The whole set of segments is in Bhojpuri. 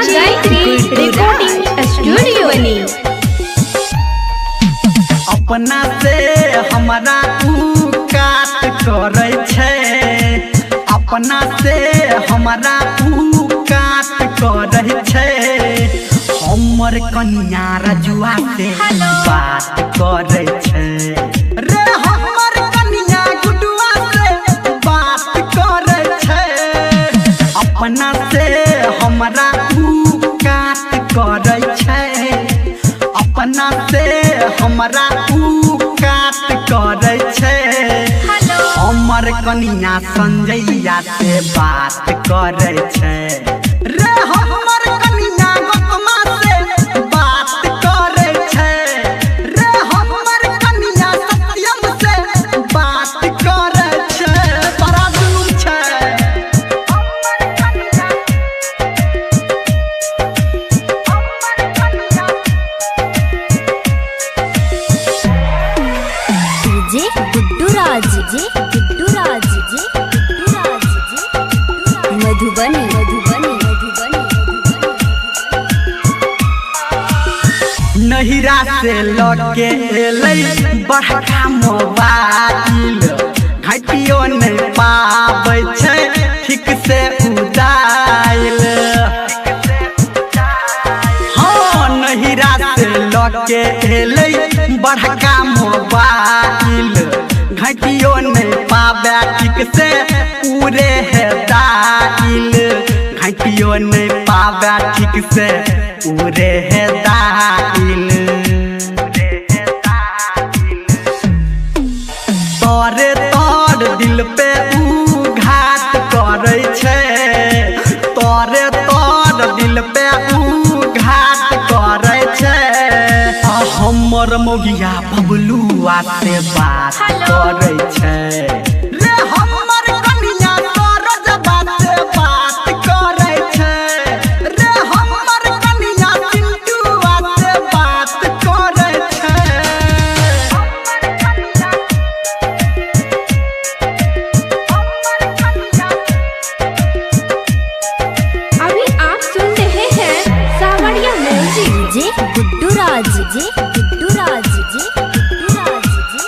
रिकॉर्डिंग स्टूडियो बनी। अपना से हमारा काट करे छे, अपना से हमारा काट करे छे। हमर कन्या रजुआ से बात करे छे रे, हमर कन्या गुडुआ से बात करे छे। अपना से हमारा काट करे छे, अपना से हमारा काट करे छे। हमर कन्या संजैया से बात करे छे रे, हमर कन्या गौतमा से बात करे छे रे, हमर कन्या सत्यम से बात करे छे। बड़ा जुलूम छे। जे गुड्डू राज जे गुड्डू राज जे गुड्डू राज जे मधुबनी मधुबनी मधुबनी। नहिरा से लगे एलै बड़का मोबाइल, घटियो नहीं पाबै छै ठीक से उदाइल। हाँ नहिरा से लगे एलै बड़का मोबाइल, घटियो नहीं पाबे ठीक से पूरे है दाइल। घटियो नहीं पाबे ठीक से पूरे है दाइल। तोरे तोर दिल पे घात करे छे, तोरे तोर दिल पे घात करे छे। हमर मोगिया बबलुआ से बात करे छे रे, हमर कन्या सरोजबा से बात करे छे रे, हमर कन्या चिंटुआ से बात करे छे। अभी आप सुन रहे हैं सावरिया म्यूजिक। जे गुड्डू राज जे गुड्डू राज जे गुड्डू राज जे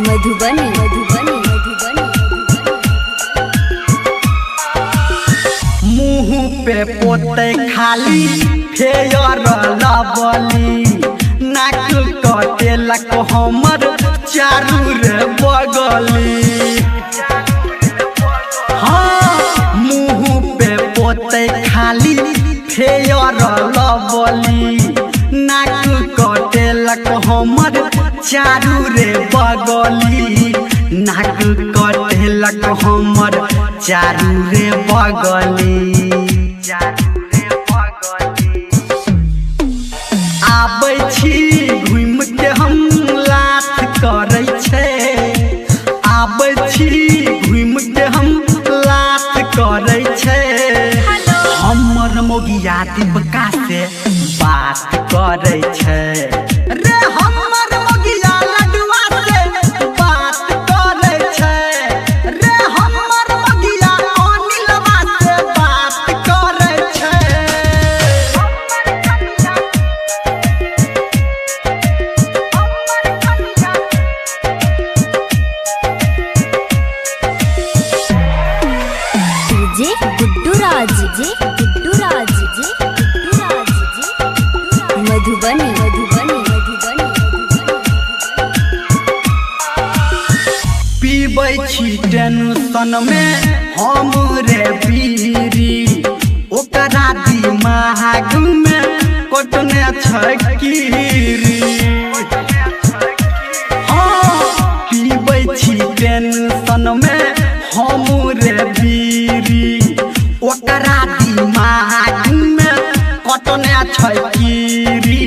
मधुबनी मधुबनी मधुबनी। मुँह पे पोते खाली फेयर लबली, नाक कटेलक हमर चारू रे बगली। हाँ मुँह पे पोते खाली फेयर लबली, नाक कटेलक हमर चारू रे बगली। नाक कटेलक हमर चारू रे बगली। आबै छी घूम के हम लाथ करे छे, आबै छी घूम के हम लाथ करे छे। हमर मोगिया दीपका से बात करे छे रे, हमर मोगिया लडुआ से बात करे छे रे, हमर मोगिया अनिलवा से बात करे छे। जे गुड्डू राज जे गुड्डू राज जे गुड्डू राज जे मधुबनी मधुबनी मधुबनी। पीबै छी टेंशन में हम रे पीरी, ओकरा दिमाग में कटने छै कीरी। हाँ पीबै छी टेंशन में हम रे पीरी, ओकरा दिमाग में कटने छै कीरी।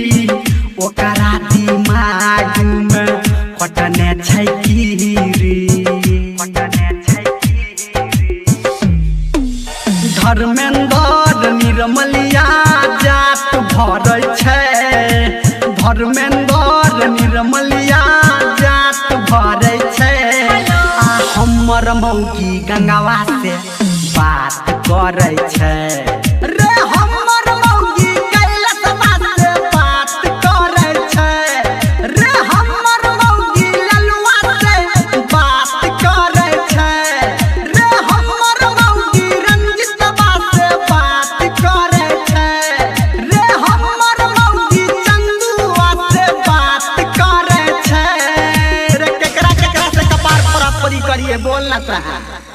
ओकरा दिमाग में कटने छै कीरी। धर्मेंद्र निर्मलिया जात भरे छे, धर्मेंद्र निर्मलिया जात भरे छे। हमर मौगी गंगावा से बात करे छे रे, हमर जाता है।